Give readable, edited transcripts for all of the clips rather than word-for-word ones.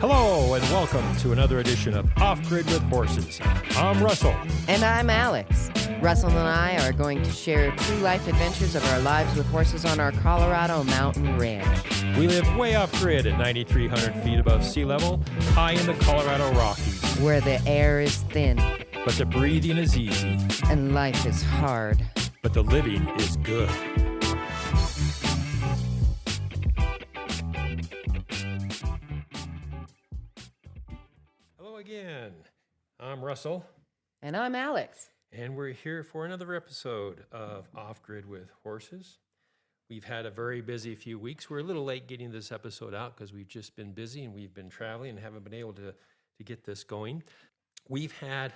Hello and welcome to another edition of Off Grid with Horses. I'm Russell. And I'm Alex. Russell and I are going to share true life adventures of our lives with horses on our Colorado mountain ranch. We live way off grid at 9,300 feet above sea level, high in the Colorado Rockies. Where the air is thin. But the breathing is easy. And life is hard. But the living is good. Hello again. I'm Russell. And I'm Alex. And we're here for another episode of Off Grid with Horses. We've had a very busy few weeks. We're a little late getting this episode out because we've just been busy and we've been traveling and haven't been able to get this going. We've had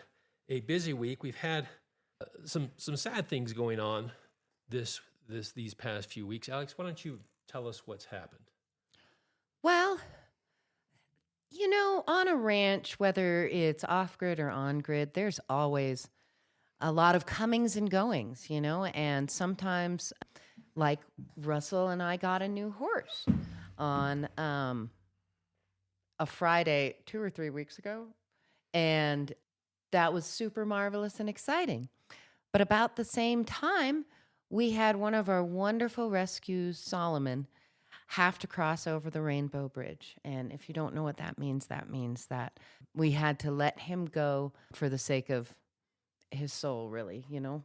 a busy week. We've had some sad things going on these past few weeks. Alex, why don't you tell us what's happened? Well, you know, on a ranch, whether it's off-grid or on-grid, there's always a lot of comings and goings, you know, and sometimes, like Russell and I got a new horse on a Friday 2 or 3 weeks ago, and that was super marvelous and exciting. But about the same time, we had one of our wonderful rescues, Solomon, have to cross over the Rainbow Bridge. And if you don't know what that means that we had to let him go for the sake of his soul, really, you know.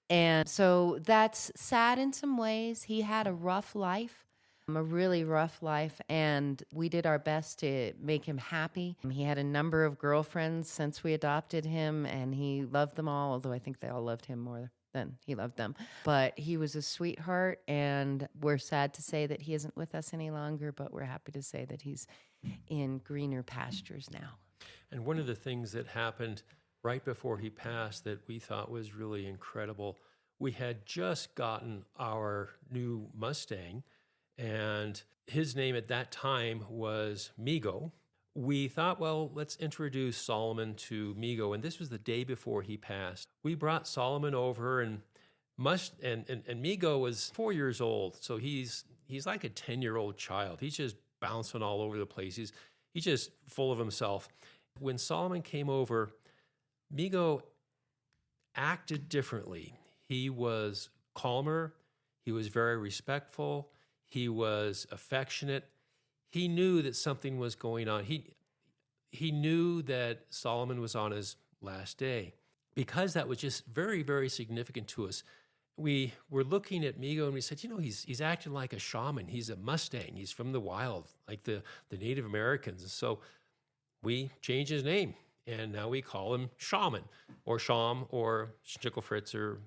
And so that's sad in some ways. He had a rough life, a really rough life, and we did our best to make him happy. He had a number of girlfriends since we adopted him, and he loved them all, although I think they all loved him more than he loved them. But he was a sweetheart, and we're sad to say that he isn't with us any longer, but we're happy to say that he's in greener pastures now. And one of the things that happened right before he passed that we thought was really incredible, we had just gotten our new Mustang, and his name at that time was Migo. We thought, well, let's introduce Solomon to Migo, and this was the day before he passed. We brought Solomon over, and Migo was 4 years old, so he's like a 10-year-old child. He's just bouncing all over the place. He's just full of himself. When Solomon came over, Migo acted differently. He was calmer. He was very respectful. He was affectionate. He knew that something was going on. He knew that Solomon was on his last day. Because that was just very, very significant to us, we were looking at Migo and we said, you know, he's acting like a shaman. He's a Mustang. He's from the wild, like the Native Americans. And so we changed his name. And now we call him Shaman or Sham or Schnickelfritz or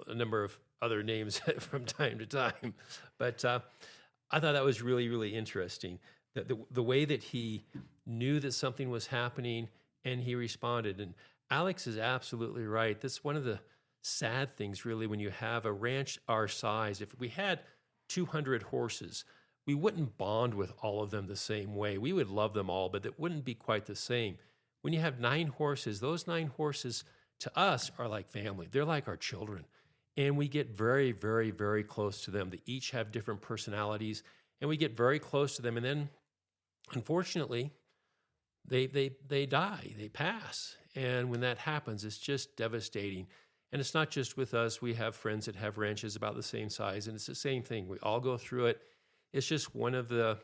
a number of other names from time to time. But I thought that was really, really interesting. The way that he knew that something was happening and he responded. And Alex is absolutely right. That's one of the sad things, really, when you have a ranch our size. If we had 200 horses, we wouldn't bond with all of them the same way. We would love them all, but it wouldn't be quite the same. When you have 9 horses, those 9 horses to us are like family. They're like our children. And we get very, very, very close to them. They each have different personalities, and we get very close to them. And then, unfortunately, they die, they pass. And when that happens, it's just devastating. And it's not just with us. We have friends that have ranches about the same size, and it's the same thing. We all go through it. It's just one of the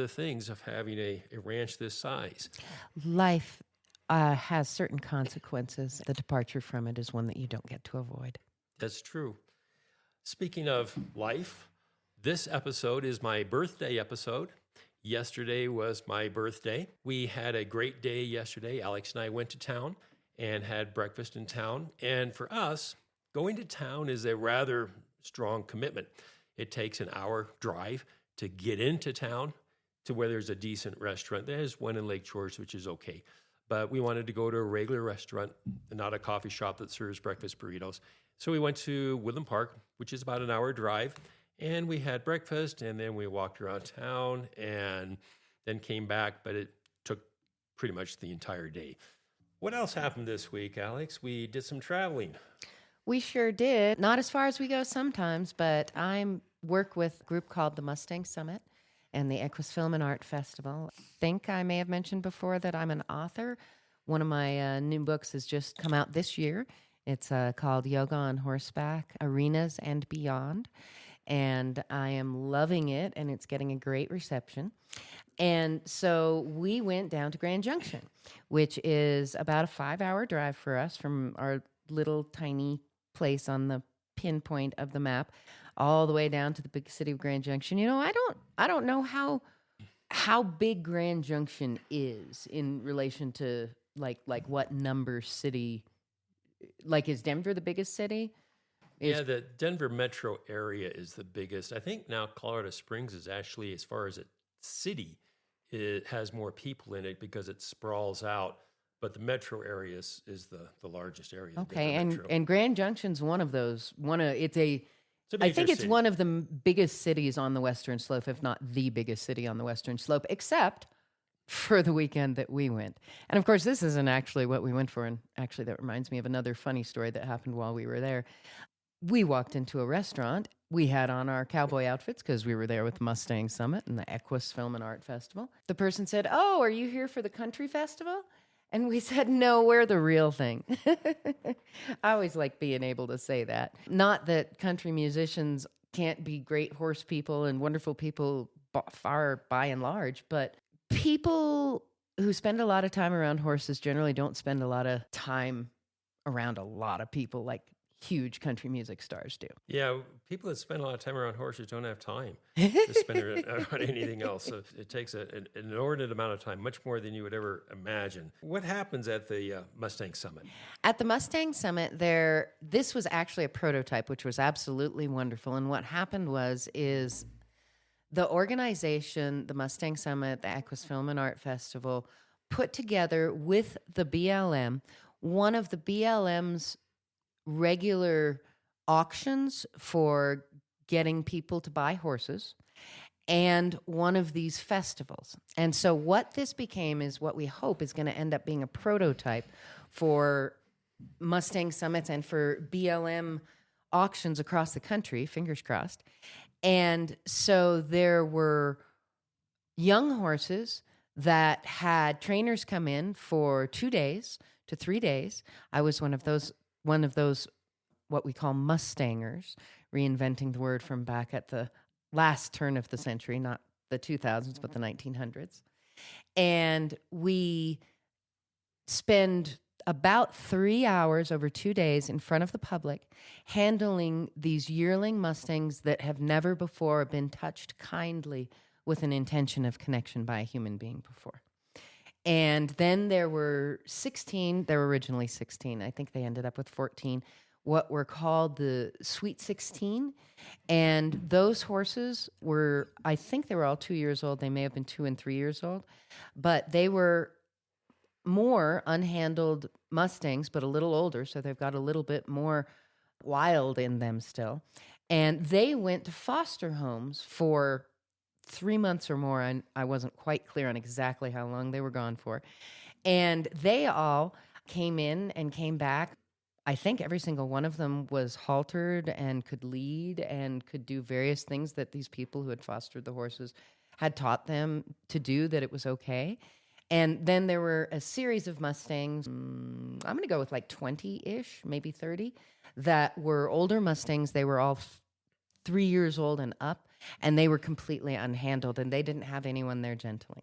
things of having a ranch this size. Life has certain consequences. The departure from it is one that you don't get to avoid. That's true. Speaking of life, this episode is my birthday episode. Yesterday was my birthday. We had a great day yesterday. Alex and I went to town and had breakfast in town. And for us, going to town is a rather strong commitment. It takes an hour drive to get into town to where there's a decent restaurant. There's one in Lake George, which is okay. But we wanted to go to a regular restaurant and not a coffee shop that serves breakfast burritos. So we went to Woodland Park, which is about an hour drive, and we had breakfast, and then we walked around town and then came back, but it took pretty much the entire day. What else happened this week, Alex? We did some traveling. We sure did. Not as far as we go sometimes, but I work with a group called the Mustang Summit, and the Equus Film and Art Festival. I think I may have mentioned before that I'm an author. One of my new books has just come out this year. It's called Yoga on Horseback, Arenas and Beyond. And I am loving it, and it's getting a great reception. And so we went down to Grand Junction, which is about a 5-hour drive for us from our little tiny place on the pinpoint of the map all the way down to the big city of Grand Junction. You know, I don't know how big Grand Junction is in relation to like what number city. Like, is Denver the biggest city? Yeah, the Denver metro area is the biggest. I think now Colorado Springs is actually, as far as a city, it has more people in it because it sprawls out. But the metro area is the largest area. Okay, and Grand Junction's one of those. I think it's one of the biggest cities on the Western Slope, if not the biggest city on the Western Slope, except for the weekend that we went. And of course, this isn't actually what we went for. And actually, that reminds me of another funny story that happened while we were there. We walked into a restaurant. We had on our cowboy outfits because we were there with the Mustang Summit and the Equus Film and Art Festival. The person said, "Oh, are you here for the country festival?" And we said, "No, we're the real thing." I always like being able to say that. Not that country musicians can't be great horse people and wonderful people far by and large, but people who spend a lot of time around horses generally don't spend a lot of time around a lot of people like huge country music stars do. Yeah, people that spend a lot of time around horses don't have time to spend on anything else. So it takes an inordinate amount of time, much more than you would ever imagine. What happens at the Mustang Summit? At the Mustang Summit, this was actually a prototype, which was absolutely wonderful. And what happened is the organization, the Mustang Summit, the Equus Film and Art Festival, put together with the BLM, one of the BLM's regular auctions for getting people to buy horses and one of these festivals. And so what this became is what we hope is going to end up being a prototype for Mustang Summits and for BLM auctions across the country, fingers crossed. And so there were young horses that had trainers come in for 2 days to 3 days. I was one of those, what we call Mustangers, reinventing the word from back at the last turn of the century, not the 2000s, but the 1900s. And we spend about 3 hours over 2 days in front of the public handling these yearling Mustangs that have never before been touched kindly with an intention of connection by a human being before. And then there were originally 16. I think they ended up with 14, what were called the Sweet 16. And those horses I think they were all 2 years old. They may have been 2 and 3 years old, but they were more unhandled Mustangs, but a little older. So they've got a little bit more wild in them still. And they went to foster homes for 3 months or more. I wasn't quite clear on exactly how long they were gone for. And they all came in and came back. I think every single one of them was haltered and could lead and could do various things that these people who had fostered the horses had taught them to do, that it was okay. And then there were a series of Mustangs, I'm going to go with like 20-ish, maybe 30, that were older Mustangs. They were all 3 years old and up, and they were completely unhandled, and they didn't have anyone there gentling.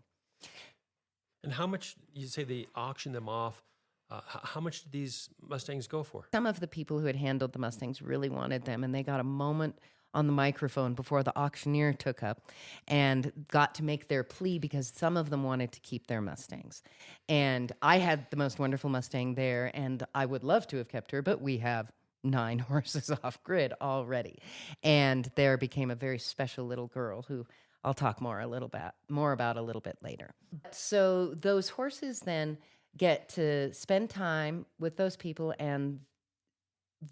And how much, you say they auctioned them off, how much did these Mustangs go for? Some of the people who had handled the Mustangs really wanted them, and they got a moment on the microphone before the auctioneer took up and got to make their plea because some of them wanted to keep their Mustangs. And I had the most wonderful Mustang there, and I would love to have kept her, but we have 9 horses off grid already. And there became a very special little girl who I'll talk more about a little bit later. So those horses then get to spend time with those people, and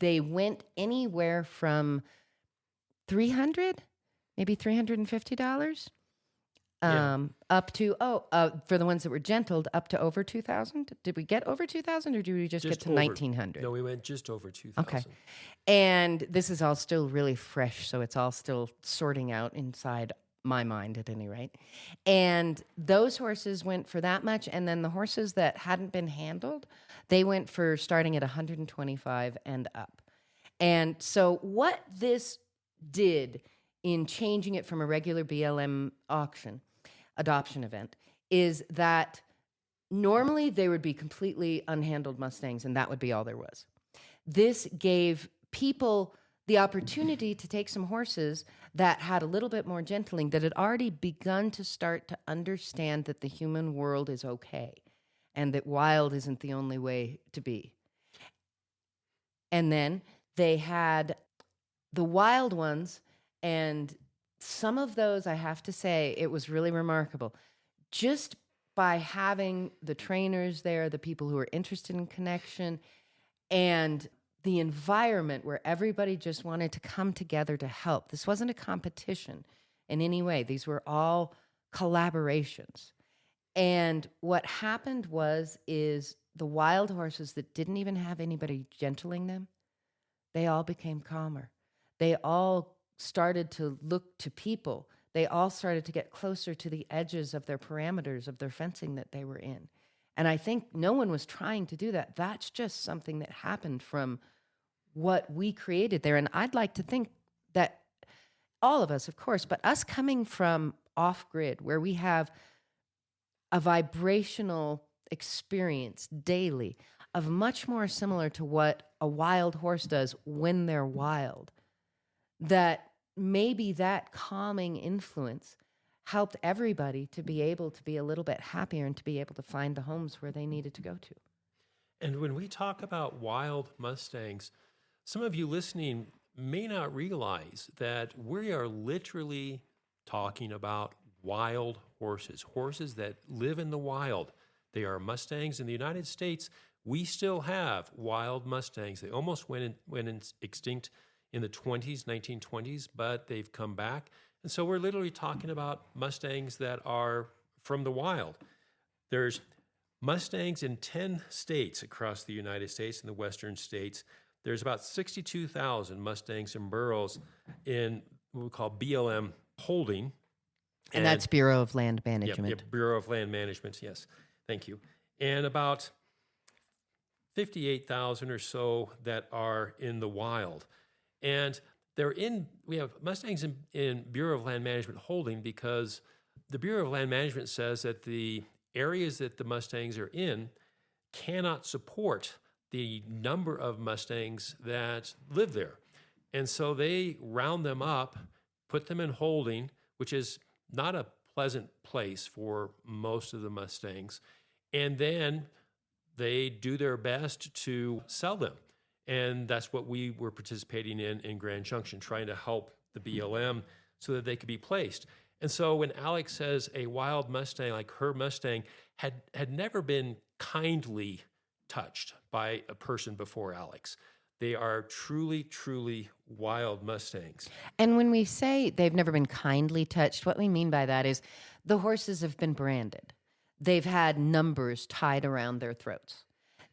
they went anywhere from $300, maybe $350, up to for the ones that were gentled, up to over 2,000. Did we get over 2,000, or did we just get to 1,900? No, we went just over 2,000. Okay, and this is all still really fresh, so it's all still sorting out inside my mind at any rate. And those horses went for that much. And then the horses that hadn't been handled, they went for starting at 125 and up. And so what this did in changing it from a regular BLM adoption event, is that normally they would be completely unhandled Mustangs, and that would be all there was. This gave people the opportunity to take some horses that had a little bit more gentling, that had already begun to start to understand that the human world is okay and that wild isn't the only way to be. And then they had the wild ones, and some of those, I have to say, it was really remarkable. Just by having the trainers there, the people who are interested in connection, and the environment where everybody just wanted to come together to help. This wasn't a competition in any way. These were all collaborations. And what happened is the wild horses that didn't even have anybody gentling them, they all became calmer. They all started to look to people. They all started to get closer to the edges of their parameters of their fencing that they were in. And I think no one was trying to do that. That's just something that happened from what we created there. And I'd like to think that all of us, of course, but us coming from off-grid, where we have a vibrational experience daily of much more similar to what a wild horse does when they're wild, that maybe that calming influence helped everybody to be able to be a little bit happier and to be able to find the homes where they needed to go to. And when we talk about wild Mustangs, some of you listening may not realize that we are literally talking about wild horses, horses that live in the wild. They are Mustangs. In the United States, we still have wild Mustangs. They almost went extinct in the 1920s, but they've come back. And so we're literally talking about Mustangs that are from the wild. There's Mustangs in 10 states across the United States, in the western states. There's about 62,000 Mustangs and burros in what we call BLM holding. And that's Bureau of Land Management. Yep, Bureau of Land Management, yes. Thank you. And about 58,000 or so that are in the wild. And we have Mustangs in Bureau of Land Management holding because the Bureau of Land Management says that the areas that the Mustangs are in cannot support the number of Mustangs that live there. And so they round them up, put them in holding, which is not a pleasant place for most of the Mustangs. And then they do their best to sell them. And that's what we were participating in Grand Junction, trying to help the BLM so that they could be placed. And so when Alecz says a wild Mustang, like her Mustang, had never been kindly touched by a person before Alecz. They are truly, truly wild Mustangs. And when we say they've never been kindly touched, what we mean by that is the horses have been branded. They've had numbers tied around their throats.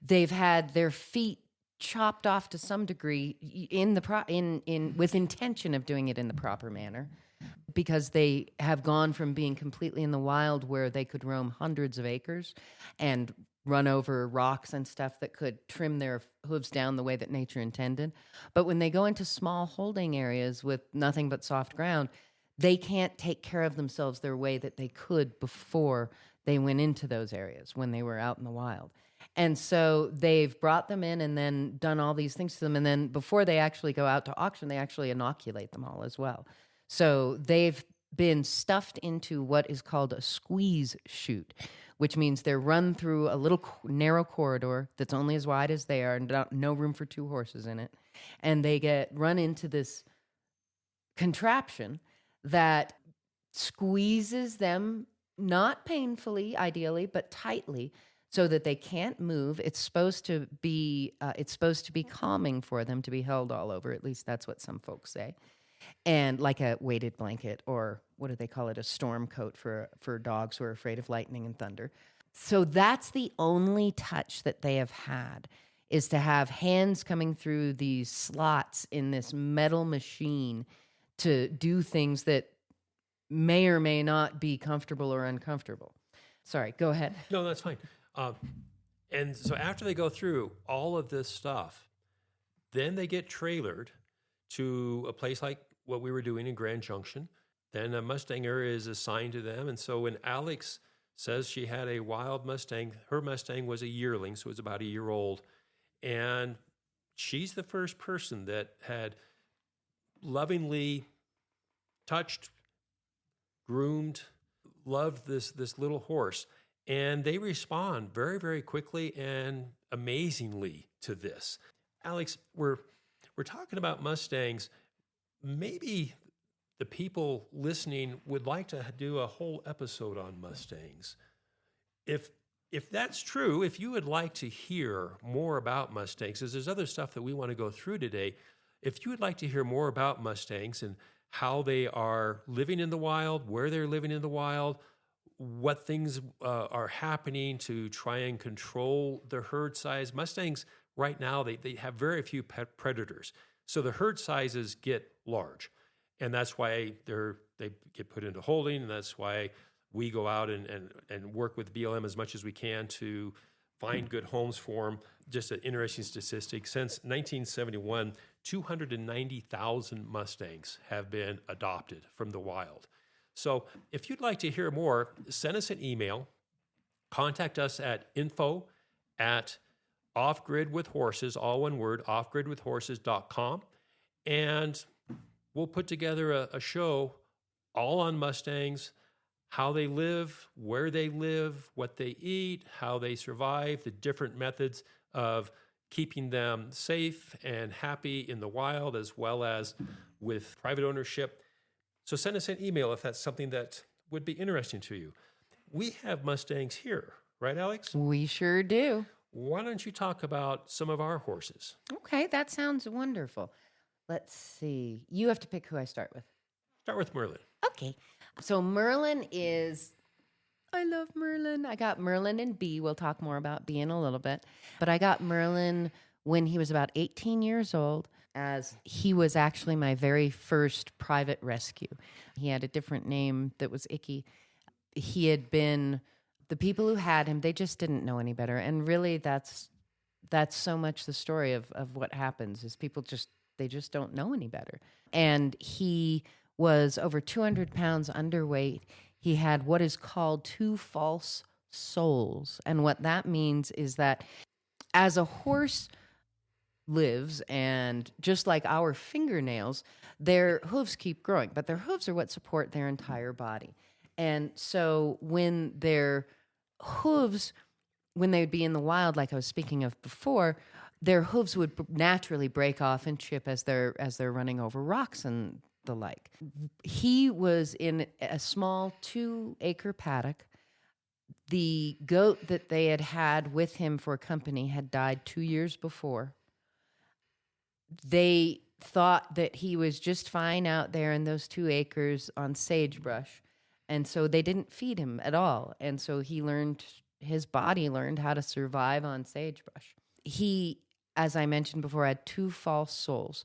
They've had their feet chopped off to some degree with intention of doing it in the proper manner, because they have gone from being completely in the wild where they could roam hundreds of acres and run over rocks and stuff that could trim their hooves down the way that nature intended. But when they go into small holding areas with nothing but soft ground, they can't take care of themselves their way that they could before they went into those areas when they were out in the wild. And so they've brought them in and then done all these things to them. And then before they actually go out to auction, they actually inoculate them all as well. So they've been stuffed into what is called a squeeze chute, which means they're run through a little narrow corridor that's only as wide as they are and no room for two horses in it. And they get run into this contraption that squeezes them, not painfully, ideally, but tightly, so that they can't move. It's supposed to be calming for them to be held all over. At least that's what some folks say. And like a weighted blanket, or what do they call it? A storm coat for dogs who are afraid of lightning and thunder. So that's the only touch that they have had, is to have hands coming through these slots in this metal machine to do things that may or may not be comfortable or uncomfortable. Sorry, go ahead. No, that's fine. And so after they go through all of this stuff, then they get trailered to a place like what we were doing in Grand Junction. Then a Mustang area is assigned to them. And so when Alex says she had a wild Mustang, her Mustang was a yearling, so it was about a year old. And she's the first person that had lovingly touched, groomed, loved this little horse. And they respond very, very quickly and amazingly to this. Alex, we're talking about Mustangs. Maybe the people listening would like to do a whole episode on Mustangs. If that's true, if you would like to hear more about Mustangs, because there's other stuff that we want to go through today, if you would like to hear more about Mustangs and how they are living in the wild, where they're living in the wild, what things are happening to try and control the herd size. Mustangs right now, they have very few predators. So the herd sizes get large. And that's why they get put into holding. And that's why we go out and work with BLM as much as we can to find good homes for them. Just an interesting statistic. Since 1971, 290,000 Mustangs have been adopted from the wild. So if you'd like to hear more, send us an email. Contact us at info@offgridwithhorses, all one word, offgridwithhorses.com. And we'll put together a show all on Mustangs, how they live, where they live, what they eat, how they survive, the different methods of keeping them safe and happy in the wild, as well as with private ownership. So send us an email if that's something that would be interesting to you. We have Mustangs here, right, Alex? We sure do. Why don't you talk about some of our horses? Okay, that sounds wonderful. Let's see. You have to pick who I start with. Start with Merlin. Okay. So Merlin I love Merlin. I got Merlin in B. We'll talk more about B in a little bit. But I got Merlin when he was about 18 years old, as he was actually my very first private rescue. He had a different name that was Icky. He had been, the people who had him, they just didn't know any better. And really that's so much the story of what happens is people they just don't know any better. And he was over 200 pounds underweight. He had what is called 2 false soles. And what that means is that as a horse lives, and just like our fingernails, their hooves keep growing, but their hooves are what support their entire body. And so when their hooves, when they would be in the wild, like I was speaking of before, their hooves would naturally break off and chip as they're running over rocks and the like. He was in a small 2-acre paddock. The goat that they had with him for company had died 2 years before. They thought that he was just fine out there in those 2 acres on sagebrush. And so they didn't feed him at all. And so his body learned how to survive on sagebrush. He, as I mentioned before, had 2 false soles.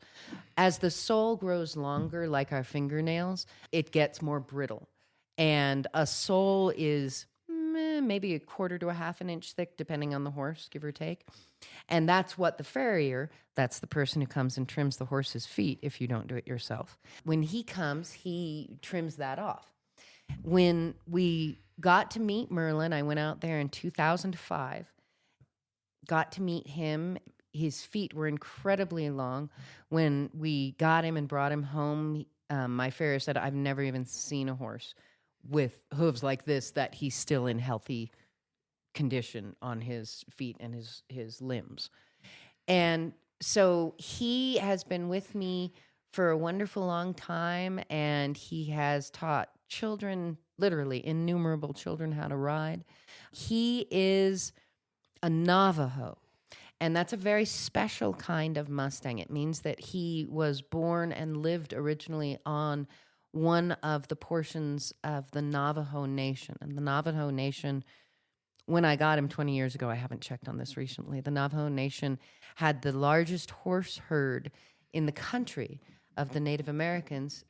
As the sole grows longer, like our fingernails, it gets more brittle. And a sole is maybe 1/4 to 1/2 inch thick, depending on the horse, give or take. And that's what the farrier, that's the person who comes and trims the horse's feet if you don't do it yourself. When he comes, he trims that off. When we got to meet Merlin, I went out there in 2005, got to meet him. His feet were incredibly long. When we got him and brought him home, my farrier said, I've never even seen a horse with hooves like this, that he's still in healthy condition on his feet and his limbs. And so he has been with me for a wonderful long time, and he has taught children, literally innumerable children, how to ride. He is a Navajo, and that's a very special kind of Mustang. It means that he was born and lived originally on one of the portions of the Navajo Nation. And the Navajo Nation, when I got him 20 years ago, I haven't checked on this recently, the Navajo Nation had the largest horse herd in the country of the Native Americans.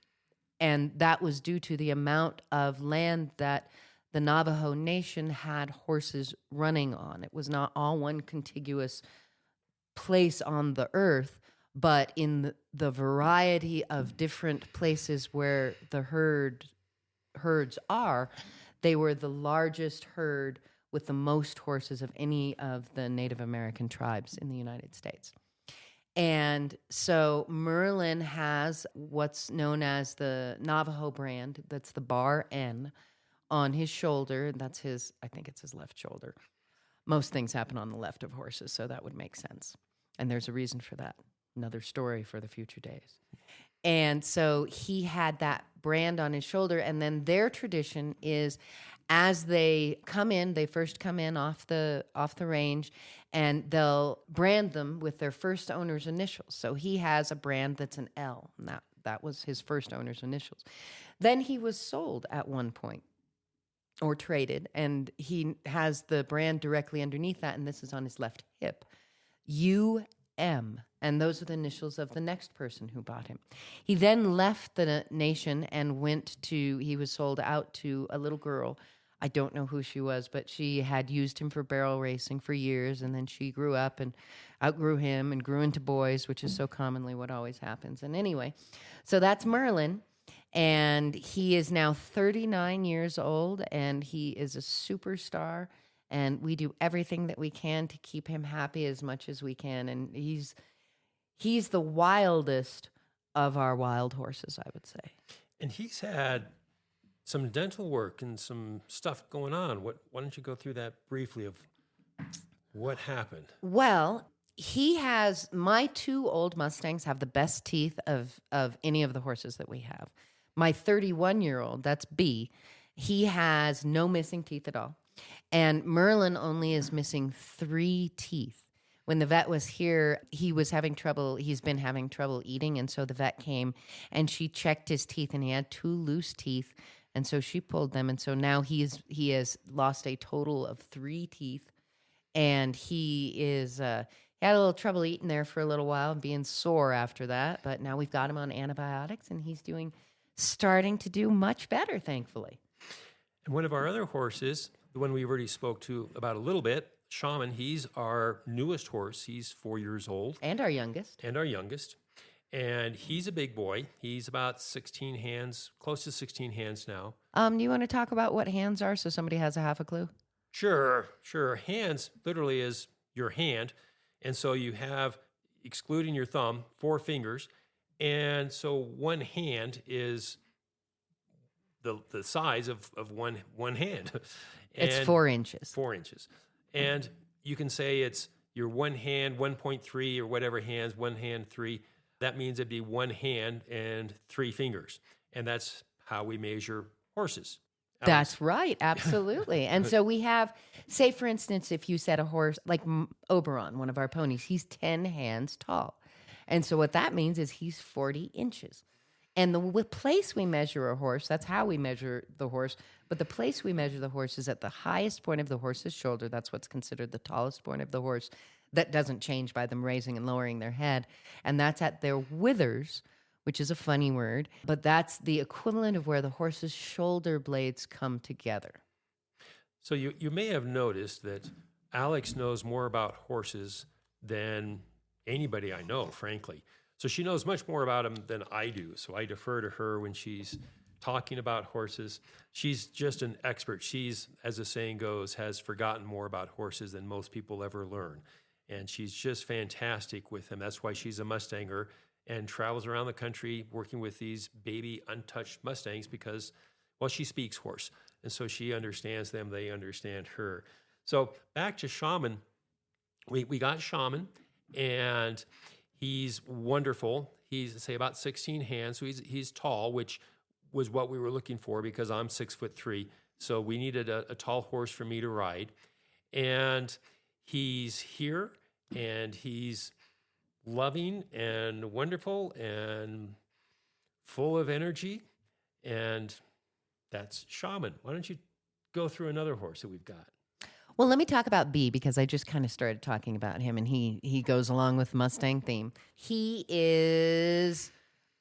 And that was due to the amount of land that the Navajo Nation had horses running on. It was not all one contiguous place on the earth, but in the variety of different places where the herds are, they were the largest herd with the most horses of any of the Native American tribes in the United States. And so Merlin has what's known as the Navajo brand. That's the bar N on his shoulder. That's his, I think it's his left shoulder. Most things happen on the left of horses, so that would make sense. And there's a reason for that. Another story for the future days. And so he had that brand on his shoulder. And then their tradition is, as they come in, they first come in off the range, and they'll brand them with their first owner's initials. So he has a brand that's an L, and that was his first owner's initials. Then he was sold at one point, or traded, and he has the brand directly underneath that, and this is on his left hip. UM, and those are the initials of the next person who bought him. He then left the nation and he was sold out to a little girl. I don't know who she was, but she had used him for barrel racing for years, and then she grew up and outgrew him and grew into boys, which is so commonly what always happens. And anyway, so that's Merlin, and he is now 39 years old, and he is a superstar, and we do everything that we can to keep him happy as much as we can, and he's the wildest of our wild horses, I would say. And he's had some dental work and some stuff going on. Why don't you go through that briefly of what happened? Well, my two old Mustangs have the best teeth of any of the horses that we have. My 31-year-old, that's B, he has no missing teeth at all. And Merlin only is missing 3 teeth. When the vet was here, he was having trouble. He's been having trouble eating. And so the vet came and she checked his teeth, and he had 2 loose teeth. And so she pulled them. And so now he has lost a total of 3 teeth. And he had a little trouble eating there for a little while and being sore after that. But now we've got him on antibiotics, and he's starting to do much better, thankfully. And one of our other horses, the one we already spoke to about a little bit, Shaman, he's our newest horse. He's 4 years old. And our youngest. And he's a big boy. He's about 16 hands, close to 16 hands now. Do you want to talk about what hands are so somebody has a half a clue? Sure. Hands literally is your hand. And so you have, excluding your thumb, 4 fingers. And so one hand is the size of one hand. It's 4 inches. 4 inches. And you can say it's your one hand, 1.3 or whatever hands, one hand, 3. That means it'd be one hand and 3 fingers. And that's how we measure horses. That's right. Absolutely. And so we have, say, for instance, if you said a horse like Oberon, one of our ponies, he's 10 hands tall. And so what that means is he's 40 inches. And the place we measure a horse, that's how we measure the horse. But the place we measure the horse is at the highest point of the horse's shoulder. That's what's considered the tallest point of the horse. That doesn't change by them raising and lowering their head. And that's at their withers, which is a funny word, but that's the equivalent of where the horse's shoulder blades come together. So you may have noticed that Alex knows more about horses than anybody I know, frankly. So she knows much more about them than I do. So I defer to her when she's talking about horses. She's just an expert. She's, as the saying goes, has forgotten more about horses than most people ever learn. And she's just fantastic with them. That's why she's a Mustanger and travels around the country working with these baby untouched Mustangs because, well, she speaks horse. And so she understands them. They understand her. So back to Shaman. We got Shaman, and he's wonderful. He's, say, about 16 hands. So he's tall, which was what we were looking for because I'm 6'3". So we needed a tall horse for me to ride. And he's here, and he's loving and wonderful and full of energy. And that's Shaman. Why don't you go through another horse that we've got? Well, let me talk about B because I just kind of started talking about him, and he goes along with the Mustang theme. He is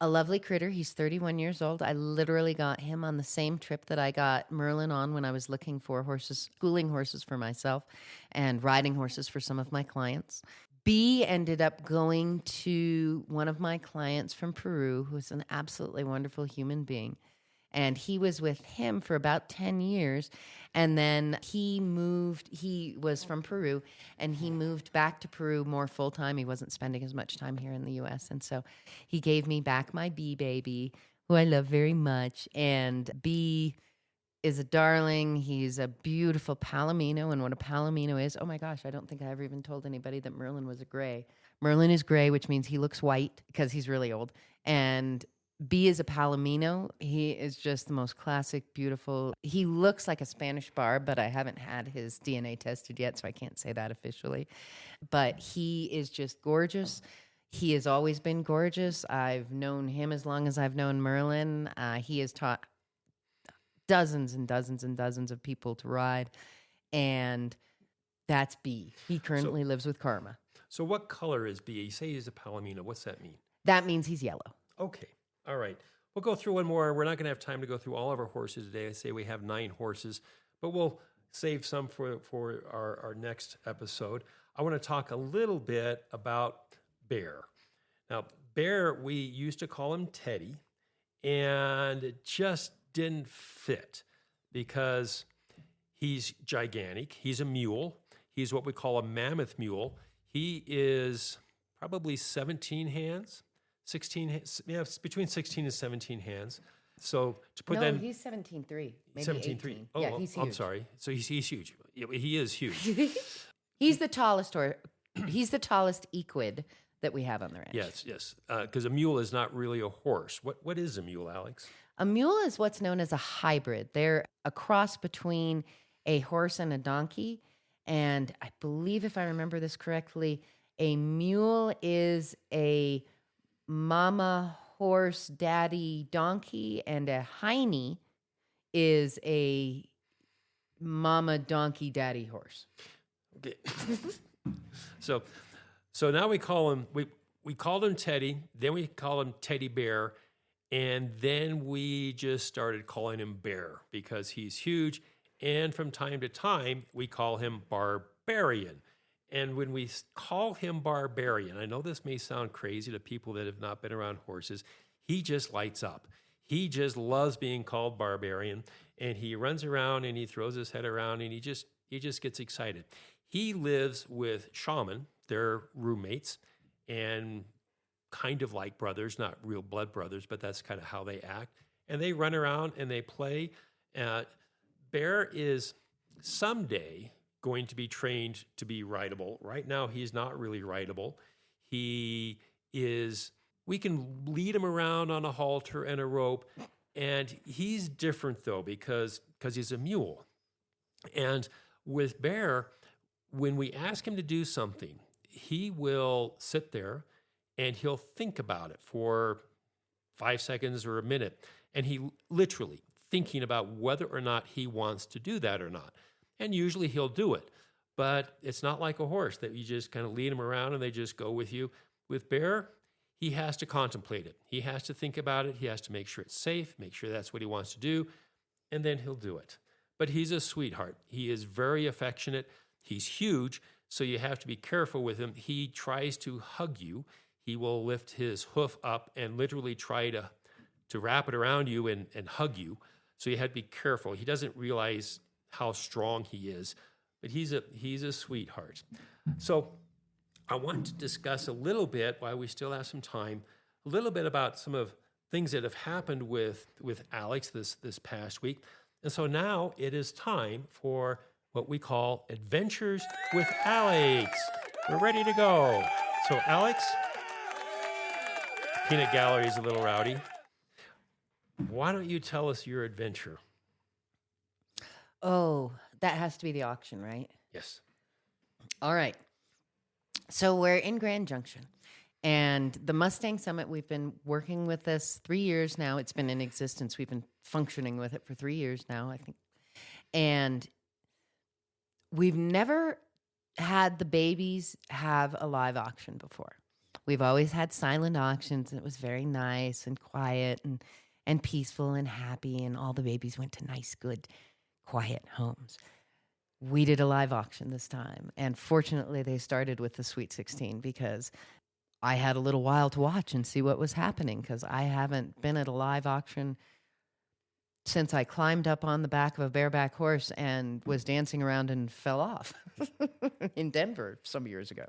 A lovely critter. He's 31 years old. I literally got him on the same trip that I got Merlin on when I was looking for horses, schooling horses for myself and riding horses for some of my clients. B ended up going to one of my clients from Peru, who's an absolutely wonderful human being. And he was with him for about 10 years. And then he was from Peru, and he moved back to Peru more full time. He wasn't spending as much time here in the US. And so he gave me back my B baby, who I love very much. And B is a darling. He's a beautiful Palomino. And what a Palomino is, oh my gosh, I don't think I ever even told anybody that Merlin was a gray. Merlin is gray, which means he looks white because he's really old. And B is a Palomino. He is just the most classic, beautiful. He looks like a Spanish bar, but I haven't had his DNA tested yet, so I can't say that officially. But he is just gorgeous. He has always been gorgeous. I've known him as long as I've known Merlin. He has taught dozens and dozens and dozens of people to ride, and that's B. He currently lives with Karma. So what color is B? You say he's a Palomino. What's that mean? That means he's yellow. Okay. All right. We'll go through one more. We're not going to have time to go through all of our horses today. I say we have 9 horses, but we'll save some for our next episode. I want to talk a little bit about Bear. Now, Bear, we used to call him Teddy, and it just didn't fit because he's gigantic. He's a mule. He's what we call a mammoth mule. He is probably 17 hands. 16, yeah, it's between 16 and 17 hands. So to put that, he's 17.3, maybe 17.3. 18. Oh, Yeah, he's huge. I'm sorry. So he's huge. Yeah, he is huge. He's the tallest equid that we have on the ranch. Yes. Because a mule is not really a horse. What is a mule, Alex? A mule is what's known as a hybrid. They're a cross between a horse and a donkey. And I believe, if I remember this correctly, a mule is a mama horse, daddy donkey, and a hiney is a mama donkey, daddy horse. Okay. So now we call him, we called him Teddy, then we call him Teddy Bear, and then we just started calling him Bear because he's huge, and from time to time, we call him Barbarian. And when we call him Barbarian, I know this may sound crazy to people that have not been around horses, he just lights up. He just loves being called Barbarian, and he runs around and he throws his head around and he just gets excited. He lives with Shaman, they're roommates, and kind of like brothers, not real blood brothers, but that's kind of how they act. And they run around and they play. Bear is someday going to be trained to be rideable. Right now, he's not really rideable. We can lead him around on a halter and a rope, and he's different though because he's a mule. And with Bear, when we ask him to do something, he will sit there and he'll think about it for 5 seconds or a minute, and he literally thinking about whether or not he wants to do that or not. And usually he'll do it, but it's not like a horse that you just kind of lead him around and they just go with you. With Bear, he has to contemplate it. He has to think about it. He has to make sure it's safe, make sure that's what he wants to do, and then he'll do it. But he's a sweetheart. He is very affectionate. He's huge, so you have to be careful with him. He tries to hug you. He will lift his hoof up and literally try to wrap it around you and hug you. So you have to be careful. He doesn't realize how strong he is, but he's a sweetheart. So I want to discuss a little bit, while we still have some time, a little bit about some of things that have happened with Alex this past week. And so now it is time for what we call Adventures with Alex. We're ready to go. So Alex, Peanut Gallery is a little rowdy. Why don't you tell us your adventure? Oh, that has to be the auction, right? Yes. All right. So we're in Grand Junction, and the Mustang Summit, we've been working with this 3 years now. It's been in existence. We've been functioning with it for 3 years now, I think. And we've never had the babies have a live auction before. We've always had silent auctions. And it was very nice and quiet and peaceful and happy. And all the babies went to nice, good, quiet homes. We did a live auction this time. And fortunately, they started with the Sweet 16 because I had a little while to watch and see what was happening, because I haven't been at a live auction since I climbed up on the back of a bareback horse and was dancing around and fell off in Denver some years ago.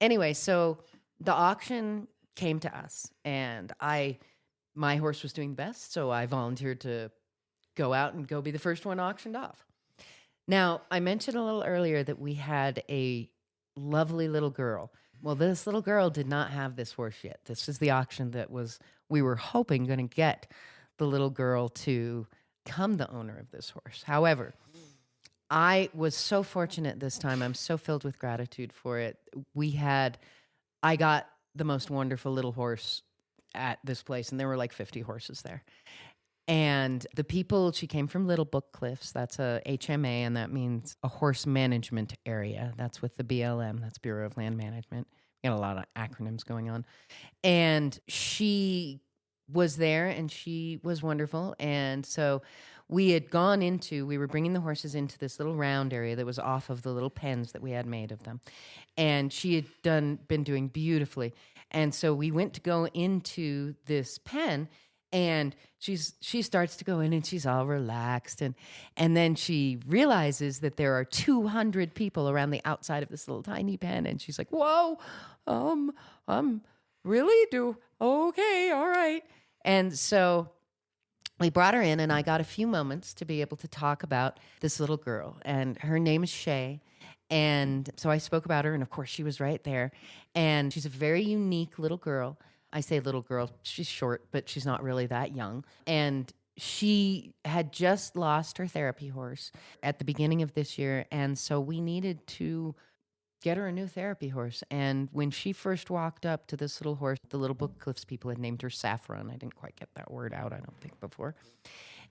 Anyway, so the auction came to us, and my horse was doing best, so I volunteered to go out and go be the first one auctioned off. Now, I mentioned a little earlier that we had a lovely little girl. Well, this little girl did not have this horse yet. This is the auction that we were hoping going to get the little girl to become the owner of this horse. However, I was so fortunate this time. I'm so filled with gratitude for it. I got the most wonderful little horse at this place, and there were like 50 horses there. And the people, she came from Little Book Cliffs. That's a HMA, and that means a horse management area. That's with the BLM. That's Bureau of Land Management. We got a lot of acronyms going on. And she was there, and she was wonderful. And so we were bringing the horses into this little round area that was off of the little pens that we had made of them. And she had been doing beautifully. And so we went to go into this pen, and she starts to go in, and she's all relaxed. And then she realizes that there are 200 people around the outside of this little tiny pen. And she's like, whoa, really? Okay, all right. And so we brought her in, and I got a few moments to be able to talk about this little girl. And her name is Shay. And so I spoke about her, and of course she was right there. And she's a very unique little girl. I say little girl, she's short, but she's not really that young. And she had just lost her therapy horse at the beginning of this year. And so we needed to get her a new therapy horse. And when she first walked up to this little horse, the Little Book Cliffs people had named her Saffron. I didn't quite get that word out, I don't think, before.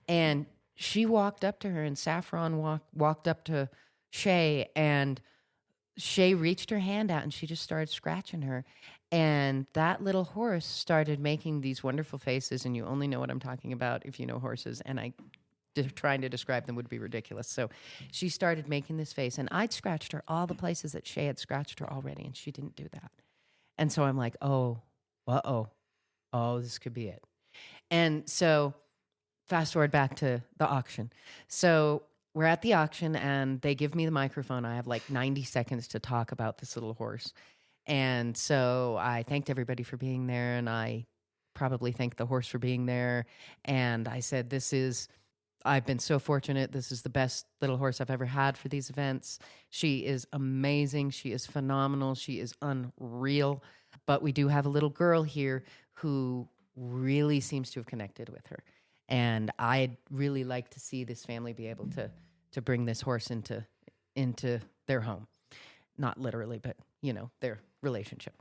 And she walked up to her, and Saffron walked up to Shay, and Shay reached her hand out, and she just started scratching her. And that little horse started making these wonderful faces, and you only know what I'm talking about if you know horses, and trying to describe them would be ridiculous. So she started making this face, and I'd scratched her all the places that Shay had scratched her already, and she didn't do that. And so I'm like, oh, this could be it. And so fast forward back to the auction. So we're at the auction, and they give me the microphone. I have like 90 seconds to talk about this little horse. And so I thanked everybody for being there, and I probably thanked the horse for being there. And I said, I've been so fortunate. This is the best little horse I've ever had for these events. She is amazing. She is phenomenal. She is unreal. But we do have a little girl here who really seems to have connected with her. And I'd really like to see this family be able to bring this horse into their home. Not literally, but, their relationship.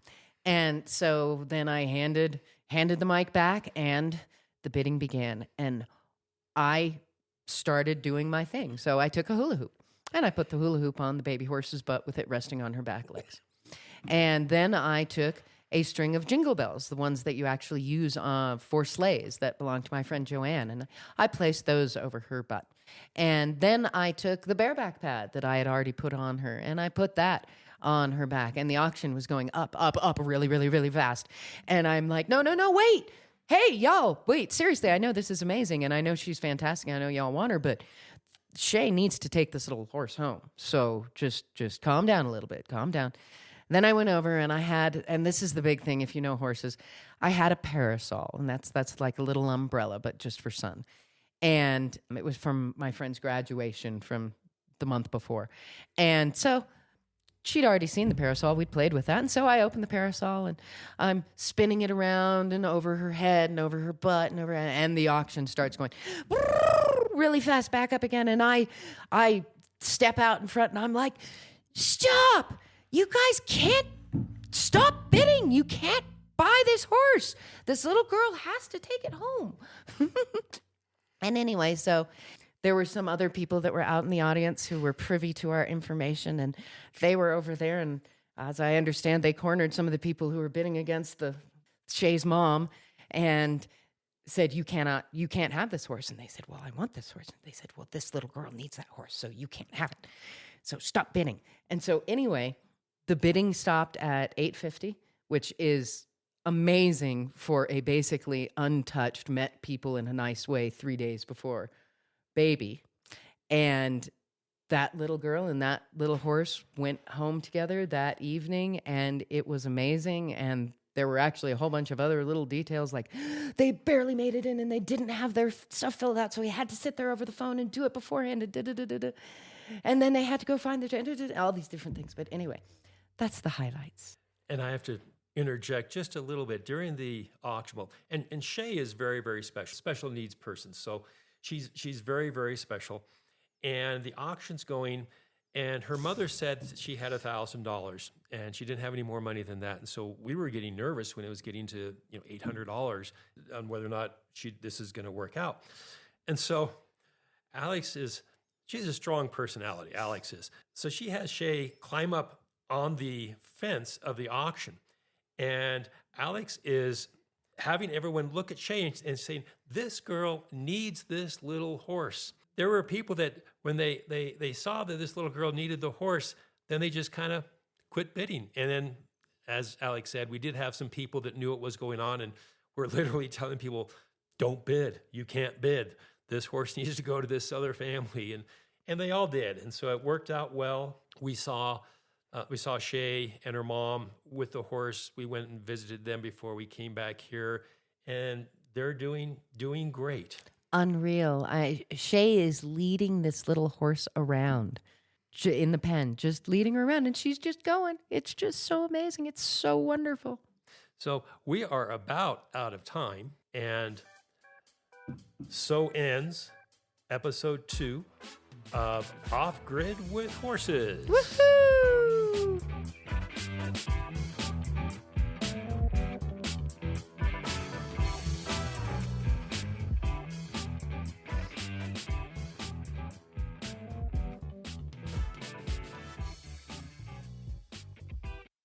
And so then I handed the mic back, and the bidding began. And I started doing my thing. So I took a hula hoop, and I put the hula hoop on the baby horse's butt with it resting on her back legs. And then I took a string of jingle bells, the ones that you actually use for sleighs that belong to my friend Joanne, and I placed those over her butt. And then I took the bareback pad that I had already put on her, and I put that on her back. And the auction was going up really, really, really fast. And I'm like, no, wait. Hey, y'all, wait, seriously, I know this is amazing, and I know she's fantastic. I know y'all want her, but Shay needs to take this little horse home. So just calm down a little bit. Calm down. Then I went over, and and this is the big thing if you know horses, I had a parasol, and that's like a little umbrella, but just for sun. And it was from my friend's graduation from the month before. And so she'd already seen the parasol. We'd played with that. And so I opened the parasol, and I'm spinning it around and over her head and over her butt and the auction starts going really fast back up again. And I step out in front, and I'm like, stop! You guys can't stop bidding. You can't buy this horse. This little girl has to take it home. And anyway, so there were some other people that were out in the audience who were privy to our information, and they were over there, and as I understand, they cornered some of the people who were bidding against Shay's mom and said, you can't have this horse. And they said, well, I want this horse. And they said, well, this little girl needs that horse, so you can't have it. So stop bidding. And so anyway, the bidding stopped at $850, which is amazing for a basically untouched, met people in a nice way 3 days before baby. And that little girl and that little horse went home together that evening, and it was amazing. And there were actually a whole bunch of other little details, like they barely made it in and they didn't have their stuff filled out, so we had to sit there over the phone and do it beforehand. And then they had to go find all these different things. But anyway, that's the highlights. And I have to interject just a little bit during the auction. Well, and Shay is very, very special needs person. So she's very, very special. And the auction's going, and her mother said that she had $1,000 and she didn't have any more money than that. And so we were getting nervous when it was getting to $800 on whether or not this is going to work out. And so she's a strong personality, Alex is. So she has Shay climb up on the fence of the auction. And Alex is having everyone look at Shay and saying, this girl needs this little horse. There were people that when they saw that this little girl needed the horse, then they just kind of quit bidding. And then, as Alex said, we did have some people that knew what was going on and were literally telling people, don't bid. You can't bid. This horse needs to go to this other family. And they all did. And so it worked out well. We saw Shay and her mom with the horse. We went and visited them before we came back here, and they're doing great. Unreal. Shay is leading this little horse around in the pen, just leading her around, and she's just going. It's just so amazing. It's so wonderful. So we are about out of time, and so ends episode 2 of Off Grid with Horses. Woohoo!